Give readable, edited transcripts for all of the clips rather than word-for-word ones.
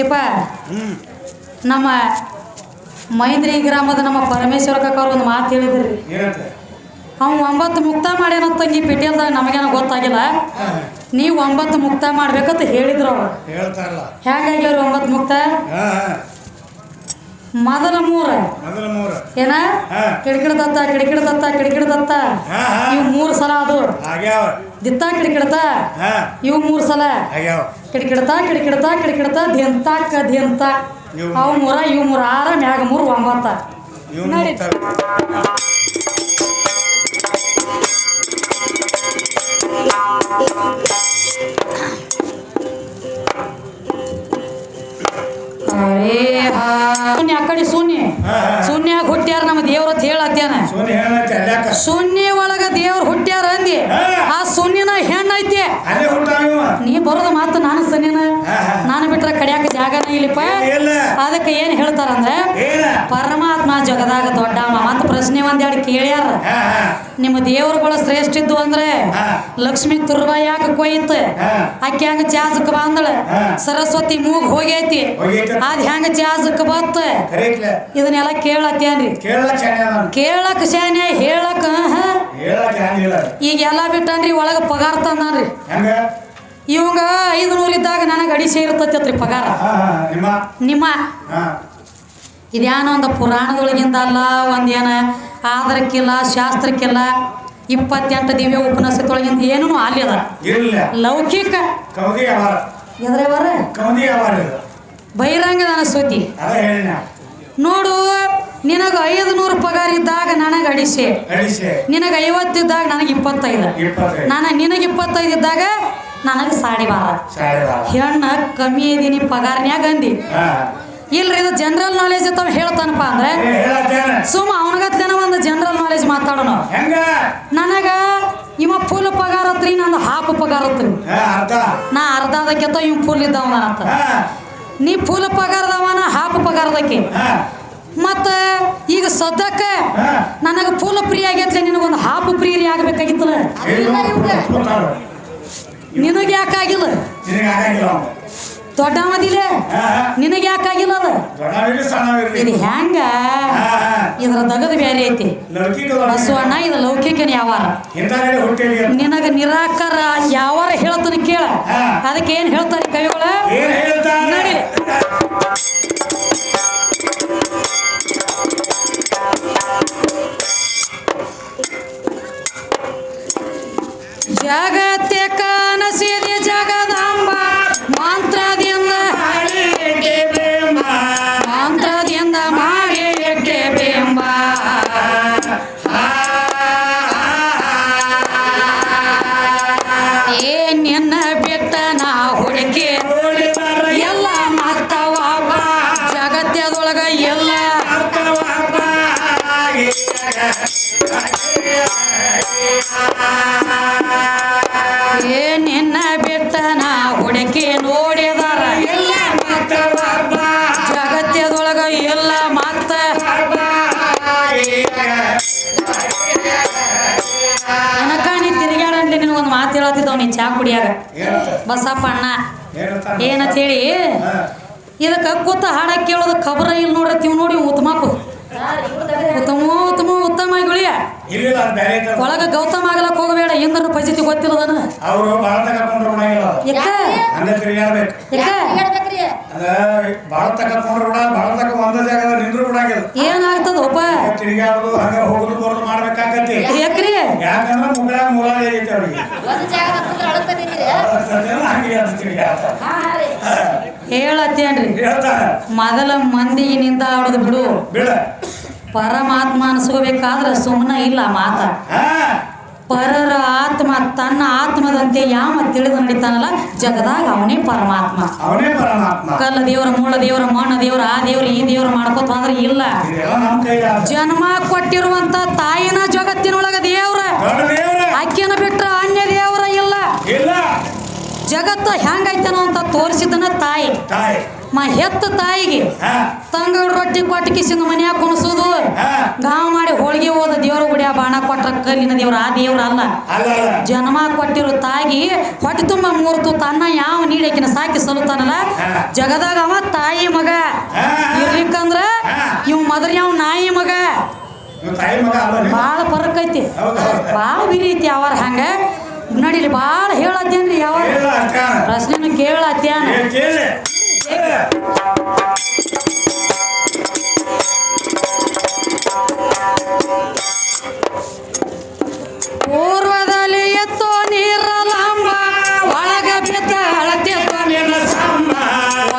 ಇಪ್ಪ ನಮ್ಮ ಮೈಂದ್ರಿ ಗ್ರಾಮದ ನಮ್ಮ ಪರಮೇಶ್ವರ ಕಾಕವ್ರು ಒಂದು ಮಾತು ಹೇಳಿದ್ರಿ. ಅವ್ನು 9 ಮುಕ್ತ ಮಾಡ್ಯಾನ ತಂಗಿ ಪೆಟ್ಟಿಯಲ್ದಾಗ ನಮಗೇನೋ ಗೊತ್ತಾಗಿಲ್ಲ. ನೀವು 9 ಮುಕ್ತ ಮಾಡ್ಬೇಕಂತ ಹೇಳಿದ್ರು ಅವ್ರು. ಹೇಗಾಗಿ ಅವ್ರು 9 ಮುಕ್ತ ಮೊದಲ 3 ಏನ ಕಿಡಿಕಿಡದತ್ತ ಕಿಡಿಕಿಡದತ್ತ ಕಿಡಿಕಿಡದತ್ತ ಇವು 3 ಸಲ ಅದು ದಿತ್ತ ಕಿಡಿಕಿಡತ ಇವು 3 ಸಲ ಕಿಡಿಕಿಡತ ಕಿಡಿಕಿಡತ ಕಿಡಿಕಿಡತ ದಿಂತಾಕ ದಿಂತ ಅವು 3 ಇವು 3 6 ಮ್ಯಾಗ 3 9 ನೋಡಿ. ಶೂನ್ಯ ಆ ಕಡೆ ಶೂನ್ಯ ಹುಟ್ಟ್ಯಾರ ನಮ್ಮ ದೇವ್ರ ಹೇಳತ್ತೇನ. ಶೂನ್ಯ ಒಳಗ ದೇವ್ರ ಹುಟ್ಟ್ಯಾರ ಅಂದಿ ಆ ಶೂನ್ಯನ ಹೆಣ್ಣು ಐತಿ. ನೀ ಬರೋದ ಮಾತು ನಾನು ಸನ್ನಿನ ನಾನು ಬಿಟ್ರೆ ಕಡಿಯಾಕ ಜಾಗನ ಇಲ್ಲಿಪ್ಪ. ಅದಕ್ಕೆ ಏನ್ ಹೇಳ್ತಾರಂದ್ರೆ ಪರಮಾತ್ಮ ಜಗದಾಗ ದೊಡ್ಡವ ಮತ್ತ ಪ್ರಶ್ನೆ ಒಂದೆರಡು ಕೇಳ್ಯಾರ. ನಿಮ್ಮ ದೇವ್ರುಗಳು ಶ್ರೇಷ್ಠ ಇದ್ದು ಅಂದ್ರೆ ಲಕ್ಷ್ಮಿ ತುರ್ಬ ಯಾಕ ಕೊಯ್ತ ಆಕೆ ಹಂಗ ಚಾಜಕ್ ಬಂದಳ ಸರಸ್ವತಿ ಮೂಗ್ ಹೋಗೈತಿ ಅದ್ ಹೆಂಗ ಚಾಜಕ್ ಬತ್ತ ಇದನ್ನೆಲ್ಲ ಕೇಳತ್ತೇನ್ರಿ. ಕೇಳಕ್ ಶಾನೆ ಹೇಳಕ್ ಈಗ ಎಲ್ಲಾ ಬಿಟ್ಟನ್ರಿ ಒಳಗ ಪಗಾರ ತಂದನ್ರಿ. ಇವಂಗ 500 ಇದ್ದಾಗ ನನಗೆ ಅಡಿ ಸೇರ್ತೈತ್ರಿ ಪಗಾರ. ನಿಮ್ಮ ಇದ್ಯಾನ ಒಂದು ಪುರಾಣದೊಳಗಿಂದ ಅಲ್ಲ ಒಂದೇನ ಆಧಾರಕ್ಕಿಲ್ಲ ಶಾಸ್ತ್ರಕ್ಕಿಲ್ಲ 28 ದಿವ್ಯ ಉಪನ್ಯಾಸದೊಳಗಿಂದ ಏನೂ ಅದ ಲೌಕಿಕ ಬಹಿರಂಗ ನನ್ನ ಸುದ್ದಿ ನೋಡು. ನಿನಗ 500 ಪಗಾರ ಇದ್ದಾಗ ನನಗೆ ಅಡಿಸೆ, ನಿನಗೆ 50 ಇದ್ದಾಗ ನನಗೆ 25, ನಿನಗೆ 25 ಇದ್ದಾಗ ನನಗೆ 12.5. ಹೆಣ್ಣ ಕಮ್ಮಿ ಇದೀನಿ ಪಗಾರನ್ಯಾಗ ಅಂದಿ. ಇಲ್ರಿ ಇದು ಜನರಲ್ ನಾಲೆಜ್ ಅಂತ ಹೇಳ್ತಾನಪ್ಪ ಅಂದ್ರೆ ಸುಮ್ಮ ಅವನಗತ್ಲೇನ ಒಂದು ಜನರಲ್ ನಾಲೆಜ್ ಮಾತಾಡೋಣ. ನನಗ ಇವ ಫುಲ್ ಪಗಾರ ಹತ್ರಿ ನಂದು ಹಾಫ್ ಪಗಾರ ಹತ್ರಿ. ನಾ ಅರ್ಧದಕ್ಕೆತ್ತ ಇವ್ ಫುಲ್ ಇದ್ದವನ ಅಂತ. ನೀ ಫುಲ್ ಪಗಾರದವನ ಹಾಫ್ ಪಗಾರದಕ್ಕೆ. ಮತ್ತ ಈಗ ಸದ್ಯಕ್ಕ ನನಗ ಫುಲ್ ಫ್ರೀ ಆಗೈತ್ಲೆ ನಿನಗೊಂದು ಹಾಫ್ ಫ್ರೀ ಆಗ್ಬೇಕಾಗಿತ್ತಲ್ಲ. ನಿನಗೆ ಯಾಕಾಗಿಲ್ಲ? ದೊಡ್ಡ ಮದಿಲೆ ನಿನಗೆ ಯಾಕಾಗಿಲ್ಲ? ಅದ ಇದು ಹೆಂಗ ಇದ್ರ ದಗದ ಬೇರೆ ಐತಿ ಬಸವಣ್ಣ. ಇದು ಲೌಕಿಕನ ಯಾವಾರ ನಿನಗ ನಿರಾಕಾರ ಯಾವಾರ ಹೇಳ್ತಾನೆ ಕೇಳ. ಅದಕ್ಕೆ ಏನ್ ಹೇಳ್ತಾರೆ ಕವಿಗಳ ನೋಡಿ. ಜಗತ್ತೆ ಕಾನಸಿದೆ ಜಗದಾಂಬ ಮಂತ್ರದಿಂದ ಮಾಡಿ ಎಟ್ಟೆ ಬೆಂಬ. ನಿನ್ನ ಬಿಟ್ಟ ನಾ ಹುಡುಕಿ ಎಲ್ಲ ಮತ್ತವ ಜಗತ್ತದೊಳಗ ಎಲ್ಲ ನಿನ್ನ ಬಿಟ್ಟ ನಾ ಹುಡುಕಿ ನೋಡಿದಾರ ಜಗತ್ತದೊಳಗ ಎಲ್ಲ ಮತ್ತ ನನಕ ನೀ ತಿರುಗಾಡಂಟ್ಲಿ ನಿನಗೊಂದು ಮಾತು ಹೇಳತ್ತಿದ್ದವ್ ನೀ ಚಾ ಕುಡಿಯಾಗ. ಬಸಪ್ಪ ಅಣ್ಣ ಏನಂತ ಹೇಳಿ ಇದಕ್ಕ ಕೂತ ಹಾಡಕ್ಕೆ ಕೇಳೋದು ಖಬರ ಇಲ್ಲಿ ನೋಡತ್ತೀವಿ ನೋಡಿ. ಉತ್ತಮಪ್ಪ ಉತ್ತಮ ಗುಳಿಯ ಒಳಗ ಗೌತಮ ಆಗಲಕ್ ಹೋಗಬೇಡ. ಇಂದ್ರ ಪರಿಸ್ಥಿತಿ ಗೊತ್ತಿಲ್ಲದನ ಏನಾಗ್ತದ ಒಬ್ಬ ಯಾಕ್ರಿ ಹೇಳತ್ತೇನ್ರಿ ಮೊದಲ ಮಂದಿಗಿನಿಂದ ಆಡೋದು ಬಿಡು. ಪರಮಾತ್ಮ ಅನ್ಸ್ಕೋಬೇಕಾದ್ರೆ ಸುಮ್ಮನೆ ಇಲ್ಲ ಮಾತ. ಪರರ ಆತ್ಮ ತನ್ನ ಆತ್ಮದಂತೆ ಯಾವ ತಿಳಿದು ನಡೀತಾನಲ್ಲ ಜಗದಾಗ ಅವನೇ ಪರಮಾತ್ಮ. ಕಲ್ಲ ದೇವರ, ಮೂಲ ದೇವರ, ಮಣ್ಣ ದೇವರ, ಆ ದೇವ್ರ ಈ ದೇವ್ರ ಮಾಡ್ಕೋತ ಅಂದ್ರೆ ಇಲ್ಲ. ಜನ್ಮ ಕೊಟ್ಟಿರುವಂತ ತಾಯಿನ ಜಗತ್ತಿನೊಳಗ ದೇವ್ರ, ಅಕ್ಕಿನ ಬಿಟ್ರ ಅನ್ಯ ದೇವ್ರ ಇಲ್ಲ. ಜಗತ್ತ ಹೆಂಗೈತನೋ ಅಂತ ತೋರಿಸಿದನ ತಾಯಿ. ಹೆತ್ತ ತಾಯಿಗೆ ತಂಗಳ ರೊಟ್ಟಿ ಕೊಟ್ಟು ಕಿಸಿನ ಮನ್ಯಾಗ ಕುಣಿಸೋದು, ಗಾವ್ ಮಾಡಿ ಹೋಳಿಗೆ ಹೋದ ದೇವ್ರ ಗುಡಿಯ ಬಾಣ ಕೊಟ್ರ ಕಲ್ಲಿನ ದೇವ್ರ ಆ ದೇವ್ರ ಅಲ್ಲ. ಜನ್ಮ ಕೊಟ್ಟಿರೋ ತಾಯಿಗೆ ಹೊಟ್ಟೆ ತುಂಬ ಮೂರ್ತು ತನ್ನ ಯಾವ ನೀಡಕಿನ ಸಾಕಿ ಸಲುತ್ತಾನಲ್ಲ ಜಗದಾಗ ಅವ ತಾಯಿ ಮಗ. ಇರ್ಲಿಕ್ಕಂದ್ರ ಇವ್ ಮದರ್ ಯಾವ ನಾಯಿ ಮಗ. ಬಾಳ ಫರಕ್ ಐತಿ, ಬಾಳ ವಿರೀತಿ ಅವರ ಹಂಗ ನಡಿಲಿ. ಬಾಳ ಹೇಳತ್ತೇನ್ರಿ ಯಾವ ಪ್ರಶ್ನೆನ ಕೇಳತ್ತೇನ. ಪೂರ್ವದಲ್ಲಿ ಎತ್ತೋ ನೀರ ಲಾಂಬ, ಒಳಗ ಬಿದ್ದ ಅಳತಿದ್ದು ನಿನ್ನ ಸಾಂಬ,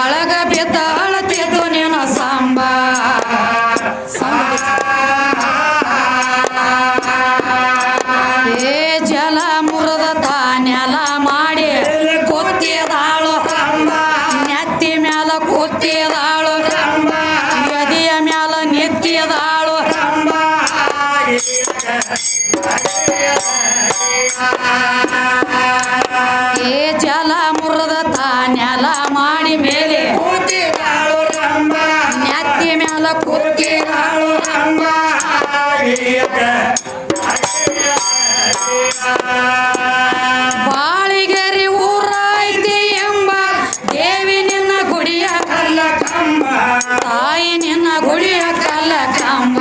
ಒಳಗ ಬಿದ್ದ ಅಳತಿದ್ದು ನಿನ್ನ ಸಾಂಬ. ಏ ಜಲ ಮುರದ ತಾನೆಲ ಮಾಡಿ ಕೂತಿದಾಳು, ನೆತ್ತಿ ಮ್ಯಾಲ ಕೂತಿದಾಳು, ಎದೆಯ ಮ್ಯಾಲ ನೆತ್ತಿದಾಳು. ಏ ಜಲ ಮುರದ ತಾನೆಲ ಮಾಡಿ ಮೇಲೆ ಕೂತಿದಾಳು, ನೆತ್ತಿ ಮ್ಯಾಲ ಕೂತಿದಾಳು. ಬಾಳಿಗೆರಿ ಊರೈತಿ ಎಂಬ ದೇವಿ ನಿನ್ನ ಗುಡಿಯ ಕಲ್ಲ ಕಂಬ, ತಾಯಿ ನಿನ್ನ ಗುಡಿಯ ಕಲ್ಲ ಕಂಬ.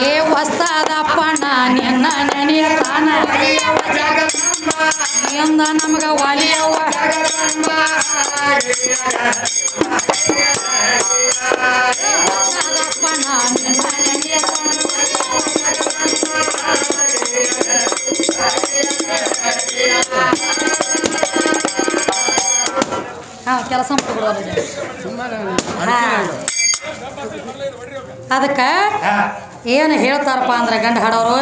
ಏ ಹೊಸ್ತದಪ್ಪಣ್ಣ ನಿನ್ನ ನೆನೆಯತಾನ ಎಂದ ನಮಗ ಒಲಿಯವ್ವ. ಹೊಸ್ತದಪ್ಪಣ್ಣ ನಿನ್ನ ನೆನೆಯತಾನ ಕೆಲಸ ಅದಕ್ಕ ಏನು ಹೇಳ್ತಾರಪ್ಪ ಅಂದ್ರೆ ಗಂಡ ಹಾಡೋರು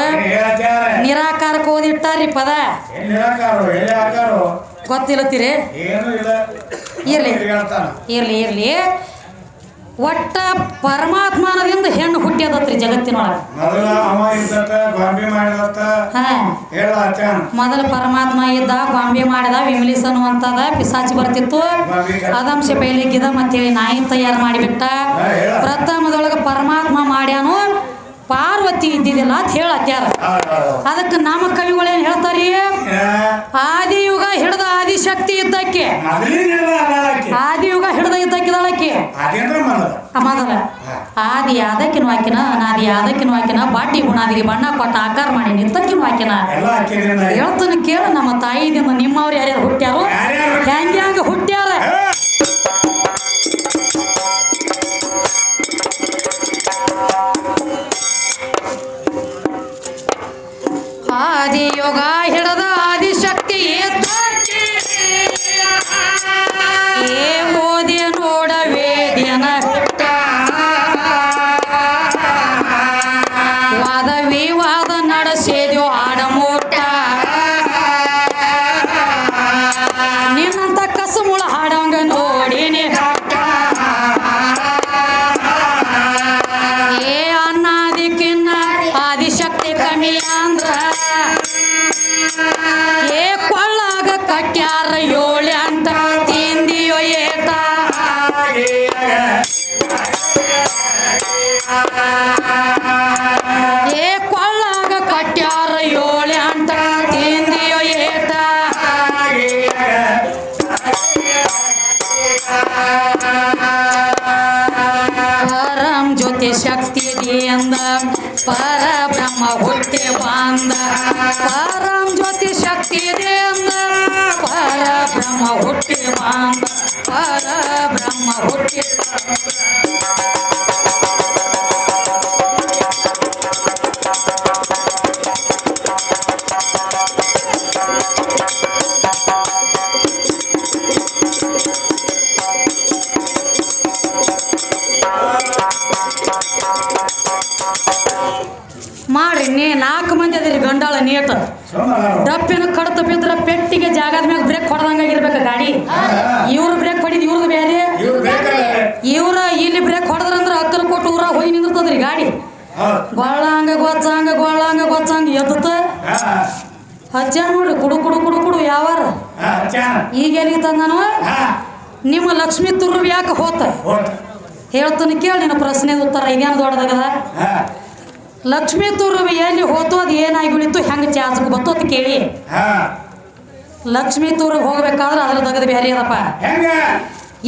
ನಿರಾಕಾರಕ್ಕೆ ಓದಿಟ್ಟಾರಿ ಪದ. ಗೊತ್ತಿಲ್ಲತ್ತೀರಿ? ಇರ್ಲಿ ಇರ್ಲಿ ಇರ್ಲಿ. ಒಟ್ಟ ಪರಮಾತ್ಮನದಿಂದ ಹೆಣ್ಣು ಹುಟ್ಟ್ಯದತ್ರಿ ಜಗತ್ತಿನೊಳಗೆ. ಮೊದಲ ಪರಮಾತ್ಮ ಇದ್ದ, ಗೊಂಬೆ ಮಾಡಿದ, ವಿಮಲಿಸ್ ಅನ್ನುವಂಥದ ಪಿಸಾಚಿ ಬರ್ತಿತ್ತು. ಅದಂಶ ಪೈಲಿ ಗಿದ ಅಂತೇಳಿ ನಾಯಿ ತಯಾರು ಮಾಡಿಬಿಟ್ಟ. ಪ್ರಥಮದೊಳಗೆ ಪರಮಾತ್ಮ ಮಾಡ್ಯಾನು, ಪಾರ್ವತಿ ಇದ್ದಿದ್ದಿಲ್ಲ ಅಂತ ಹೇಳತ್ಯಾರ. ಅದಕ್ಕೆ ನಮ್ಮ ಕವಿಗಳೇನು ಹೇಳ್ತಾರಿ? ಆದಿಯುಗ ಹಿಡ್ದ ಆದಿಶಕ್ತಿ ಇದ್ದಕ್ಕೆ, ಆದಿಯುಗ ಹಿಡ್ದ ಇದ್ದಕ್ಕಿದಳಕ್ಕೆ ಮೊದಲ ಆದಿ ಅದಕ್ಕಿನ ಹಾಕಿನ, ಅನಾದಿ ಅದಕ್ಕಿನ ಹಾಕಿನ, ಬಾಟಿ ಗುಣಾದಿಗೆ ಬಣ್ಣ ಕೊಟ್ಟ ಆಕಾರ ಮಾಡಿ ನಿಂತಕ್ಕಿನ ಹಾಕಿನ. ಹೇಳ್ತಾನೆ ಕೇಳ, ನಮ್ಮ ತಾಯಿದಿಂದ ನಿಮ್ಮವ್ರು ಯಾರ್ಯಾರು ಹುಟ್ಟ್ಯಾರು, ಹೆಂಗೆ ಹಂಗ ಹುಟ್ಟ್ಯಾರ. ಆದಿಯೋಗ ಹಿಡದ ಆದಿಶಕ್ತಿ ಏ ಓದಿ ನೋಡ ವೇದ್ಯನ ವಾದ ವಿವಾದ ನಡೆಸಿದ್ಯೋ ಆಡಮೂಟ. ನಿನ್ನಂತ ಕಸುಮುಳ ಹಾಡಂಗ ನೋಡಿನಿ ಏ ಅನ್ನಾದಿಕ್ಕಿನ್ನ ಆದಿಶಕ್ತಿ ಕಮ್ಮಿ ಅಂದ್ರ ಏ ಕೊಳ್ಳಾಗ ಕಟ್ಯಾರ ಏಳಿ ಅಂತ ತಿಂದಿಯೋ ಏಟ. ಏ ಕೊಳ್ಳಾಗ ಕಟ್ಯಾರ ಏಳಿ ಅಂತ ತಿಂದಿಯೋ ಏಟ. ಪರಂ ಜ್ಯೋತಿ ಶಕ್ತಿ ಅಂದ ಪರ ಬ್ರಹ್ಮ ಹುಟ್ಟಿ ಬಂದ. ಪರಂ ಜ್ಯೋತಿ ಶಕ್ತಿ ಅಂದ ಪರ ಬ್ರಹ್ಮ ಹುಟ್ಟಿ ಬಂದ. ಪರ ಬ್ರಹ್ಮ ಹುಟ್ಟಿ ಮಾಡ್ರಿ ನೀ 4 ಮಂದಿ ಅದಿರಿ ಗಂಡಾಳ ನೀಟ ಡಪ್ಪಿನ ಕಡತ ಬಿದ್ರ ಪೆಟ್ಟಿಗೆ ಜಾಗದ ಮ್ಯಾಗ ಬ್ರೇಕ್ ಹೊಡೆದಂಗಾಗಿರ್ಬೇಕು ಗಾಡಿ. ಇವ್ರು ಬ್ರೇಕ್ ಹೊಡಿದ್ ಇವ್ರದ್ದು ಬೇರೆ, ಇವ್ರ ಇಲ್ಲಿ ಬ್ರೇಕ್ ಹೊಡೆದ್ರಂದ್ರ ಅಕ್ಕಲ್ ಕೊಟ್ಟು ಊರಾಗ ಹೋಗಿ ನಿಂದಿರ್ತದ್ರಿ ಗಾಡಿ. ಗೊಳ್ಳಂಗ ಗೊಚ್ಚಂಗ ಎದ್ದ ಹಚ್ಚ ನೋಡ್ರಿ ಕುಡು ಕುಡು ಕುಡು ಕುಡು ಯಾವಾರ. ಈಗ ಎಲ್ಲಿಗೆ ತಂದಾನು ನಿಮ್ಮ ಲಕ್ಷ್ಮೀ ತುರ್ರು ಯಾಕೆ ಹೋತ ಹೇಳ್ತಾನೆ ಕೇಳಿ. ನಿನ್ನ ಪ್ರಶ್ನೆ ಉತ್ತರ ಇದೇನು ದೊಡ್ಡದಾಗದ. ಲಕ್ಷ್ಮೀ ತುರ್ರು ಎಲ್ಲಿ ಹೋತು ಅದು ಏನಾಗಿ ಉಳಿತು ಹೆಂಗೆ ಚಾಚಕ್ ಬತ್ತು ಅಂತ ಕೇಳಿ. ಲಕ್ಷ್ಮೀ ತುರ್ರು ಹೋಗ್ಬೇಕಾದ್ರೆ ಅದ್ರ ತಗದ ಬೇರೆ ಅದಪ್ಪ.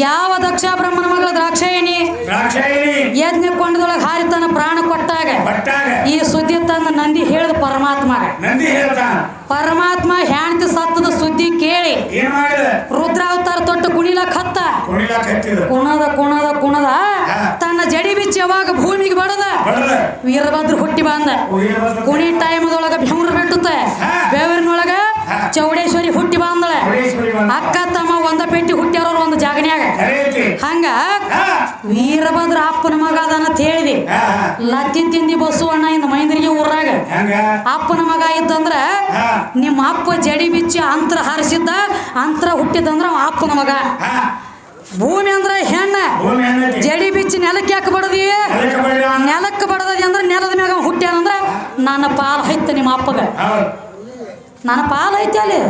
ಯಾವ ದಕ್ಷ ಬ್ರಹ್ಮನ ಮಗಳ ದ್ರಾಕ್ಷಾಯಣಿ ಯಜ್ಞ ಕೊಂಡದೊಳಗೆ ಹಾರಿತನ ಪ್ರಾಣ ಕೊಟ್ಟಾಗ ಈ ಸುದ್ದಿ ತಂದ ನಂದಿ ಹೇಳಿದ ಪರಮಾತ್ಮ ಹೆಣ್ತಿ ಸತ್ತದ ಸುದ್ದಿ ಕೇಳಿ ರುದ್ರಾವತಾರ ತೊಟ್ಟು ಕುಣಿಲಕ್ ಹತ್ತ ಕುಣದ ತನ್ನ ಜಡಿ ಬಿಚ್ಚಿ ಯಾವಾಗ ಭೂಮಿಗೆ ಬಡದ ವೀರಭದ್ರ ಹುಟ್ಟಿ ಬಂದ. ಕುಣಿ ಟೈಮದೊಳಗ ಬೆವ್ರು ಬಿಟ್ಟುತ್ತ ಬೆವರಿನೊಳಗ ಚೌಡೇಶ್ವರಿ ಹುಟ್ಟಿ ಬಂದಳ. ಅಕ್ಕ ತಮ್ಮ ಒಂದ ಪೆಟ್ಟಿ ಹುಟ್ಟ್ಯಾರ ಒಂದು ಜಾಗನ್ಯಾಗ. ಹಂಗ ವೀರಭದ್ರ ಅಪ್ಪನ ಮಗ ಅದಾನಂತ ಹೇಳಿದಿ. ಲತ್ತಿ ತಿಂದಿ ಬಸವಣ್ಣ ಇಂದ ಮೈಂದ್ರಿಗೆ ಊರಾಗ ಅಪ್ಪನ ಮಗ ಇದ್ದಂದ್ರ ನಿಮ್ಮ ಅಪ್ಪ ಜಡಿ ಬಿಚ್ಚಿ ಅಂತರ ಹಾರಿಸಿದ್ದ ಅಂತರ ಹುಟ್ಟಿದಂದ್ರ ಅಪ್ಪನ ಮಗ. ಭೂಮಿ ಅಂದ್ರ ಹೆಣ್ಣ ಜಡಿ ಬಿಚ್ಚಿ ನೆಲಕ್ಕೆ ಯಾಕೆ ಬಡದಿ? ನೆಲಕ್ಕೆ ಬಡದಿ ಅಂದ್ರ ನೆಲದ ಮ್ಯಾಗ ಹುಟ್ಟ್ಯಾನಂದ್ರ ನನ್ನ ಪಾಲ್ ಐತೆ ನಿಮ್ಮ ಅಪ್ಪಗ. ನನ್ನ ಪಾಲ್ ಐತಿ ಅಲ್ಲಿ.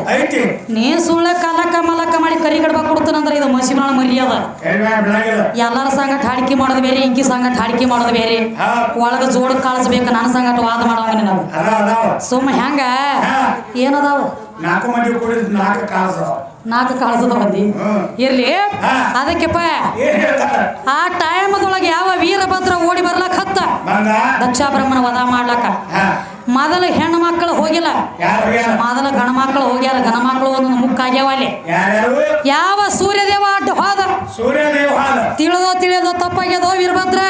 ನೀ ಸುಳ್ಳೆ ಕಲಕ ಮಲಕ ಮಾಡಿ ಕರಿ ಗಡ್ಬ ಕೊಡ್ತಾನಂದ್ರ ಇದು ಮಸಿಮಾಳ ಮರ್ಯಾದ. ಎಲ್ಲರ ಸಂಗಟ ಹಾಡಿಕೆ ಮಾಡೋದು ಬೇರೆ, ಇಂಕಿ ಸಂಗಟ ಹಾಡಿಕೆ ಮಾಡೋದು ಬೇರೆ. ಒಳಗ ಜೋಡ ಕಳಿಸ್ಬೇಕು, ನನ್ನ ಸಂಗಟ ವಾದ ಮಾಡೋಂಗ ನಾವು ಸುಮ್ಮ ಹೆಂಗ ಏನದಾವ 4 ಕಾಳಸದ ಮಂದಿ ಇರ್ಲಿ. ಅದಕ್ಕೆಪ್ಪ ಆ ಟೈಮದೊಳಗೆ ಯಾವ ವೀರಭದ್ರ ಓಡಿ ಬರ್ಲಕ್ ಹತ್ತ ದಕ್ಷ ಬ್ರಹ್ಮನ ವಧ ಮಾಡ್ಲಕ್ಕ. ಮೊದಲ ಹೆಣ್ಣು ಮಕ್ಕಳು ಹೋಗಿಲ್ಲ, ಮೊದಲ ಗಣ ಮಕ್ಕಳು ಹೋಗ್ಯಾರ. ಗಣ ಮಕ್ಕಳು ಒಂದೊಂದು ಮುಕ್ಕಾಗ್ಯಾವ ಅಲ್ಲಿ. ಯಾವ ಸೂರ್ಯದೇವ ಅಡ್ಡ ಹೋದ ತಿಳಿದೋ ತಪ್ಪಾಗ್ಯದೋ ವೀರಭದ್ರ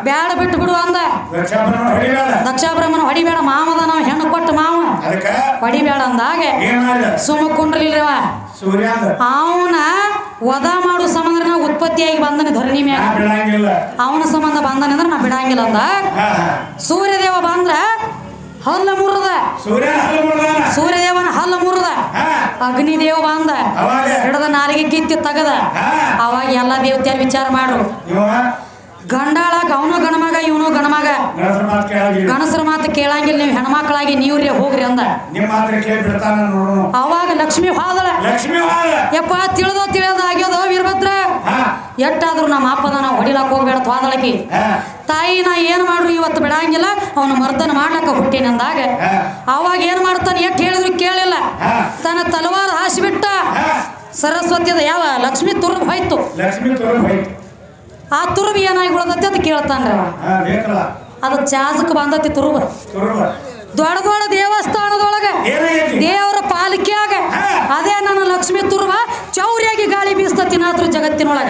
ಬ್ಯಾಡ ಬಿಟ್ಟು ಬಿಡು ಅಂದ. ದಕ್ಷ ಬ್ರಹ್ಮನ ಹೊಡಿಬೇಡ ಮಾಮದ ನಾವು ಹೆಣ್ಣು ಕೊಟ್ಟ ಮಾವ ಹೊಡಿಬೇಡ ಅಂದಾಗ ಸುಮ್ಮ ಕುಂಡ್ರಲಿಲ್ಲವ. ಅವನ ವಧ ಮಾಡು ಸಂಬಂಧ ನಾವು ಉತ್ಪತ್ತಿಯಾಗಿ ಬಂದನೆ ಧರಣಿ ಮ್ಯಾಗ. ಅವನ ಸಂಬಂಧ ಬಂದನೆ ಅಂದ್ರೆ ನಾ ಬಿಡಂಗಿಲ್ಲ ಅಂದ. ಸೂರ್ಯದೇವ ಬಂದ್ರ ಹಲ್ಲ ಮುರದ, ಸೂರ್ಯದೇವನ ಹಲ್ಲ ಮುರದ. ಅಗ್ನಿದೇವ ಬಂದ ಹಿಡದ ನಾಲಿಗೆ ಕಿತ್ತಿ ತಗದ. ಅವಾಗ ಎಲ್ಲ ದೇವತೆಯರು ವಿಚಾರ ಮಾಡ್ರು, ಗಂಡಾಳಾಗ ಅವನು ಗಣಮಗ ಇವನು ಗಣಮಗ, ಗಣಸರ ಮಾತು ಕೇಳಂಗಿಲ್ಲ, ನೀವು ಹೆಣ್ಮಕ್ಳಾಗಿ ನೀವ್ರಿ ಹೋಗ್ರಿ ಅಂದ. ಅವಾಗ ಲಕ್ಷ್ಮಿ ಹೋದಳ. ಯಪ್ಪ ತಿಳಿದ ಆಗ್ಯೋದು ವೀರಭದ್ರ ಎಟ್ಟಾದ್ರು ನಮ್ಮ ಅಪ್ಪದ ನಾವು ಹೊಡಿಲಾಕ ಹೋಗ್ಬೇಡ ಹೋದಳಕಿ. ತಾಯಿ ನಾ ಏನ್ ಮಾಡ್ರು ಇವತ್ತು ಬಿಡಂಗಿಲ್ಲ, ಅವನು ಮರ್ದನ ಮಾಡ್ಲಕ್ಕ ಹುಟ್ಟೇನಂದಾಗ ಅವಾಗ ಏನ್ ಮಾಡ್ತಾನೆ ಎಟ್ ಹೇಳಿದ್ರು ಕೇಳಿಲ್ಲ. ತನ್ನ ತಲವಾರ ಹಾಸಿಬಿಟ್ಟ ಸರಸ್ವತಿಯದ ಯಾವ ಲಕ್ಷ್ಮಿ ತುರ್ಬ್ ಹೋಯ್ತು. ಆ ತುರುಬಿ ಏನಾಗಿ ಉಳದತಿ ಅಂತ ಕೇಳ್ತಾನ್ರಿ. ಅದು ಚಾಸಕ್ ಬಂದತಿ ತುರುಬ. ದೊಡ್ಡ ದೊಡ್ಡ ದೇವಸ್ಥಾನದೊಳಗ ದೇವರ ಪಾಲಿಕೆಯಾಗ ಅದೇ ನನ್ನ ಲಕ್ಷ್ಮಿ ತುರ್ಬ ಚೌರಿಯಾಗಿ ಗಾಳಿ ಬೀಸ್ತತಿ ನಾತ್ರ ಜಗತ್ತಿನೊಳಗ.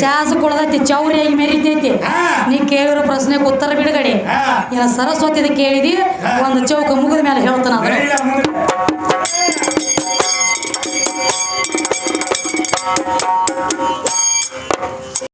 ಚಾಸಕ್ ಉಳದತಿ ಚೌರಿಯಾಗಿ ಮೆರಿತೈತಿ. ನೀ ಕೇಳಿರೋ ಪ್ರಶ್ನೆಗೆ ಉತ್ತರ ಬಿಡುಗಡೆ. ಇಲ್ಲ ಸರಸ್ವತಿದ ಕೇಳಿದಿ ಒಂದು ಚೌಕ ಮುಗಿದ ಮೇಲೆ ಹೇಳ್ತಾನ.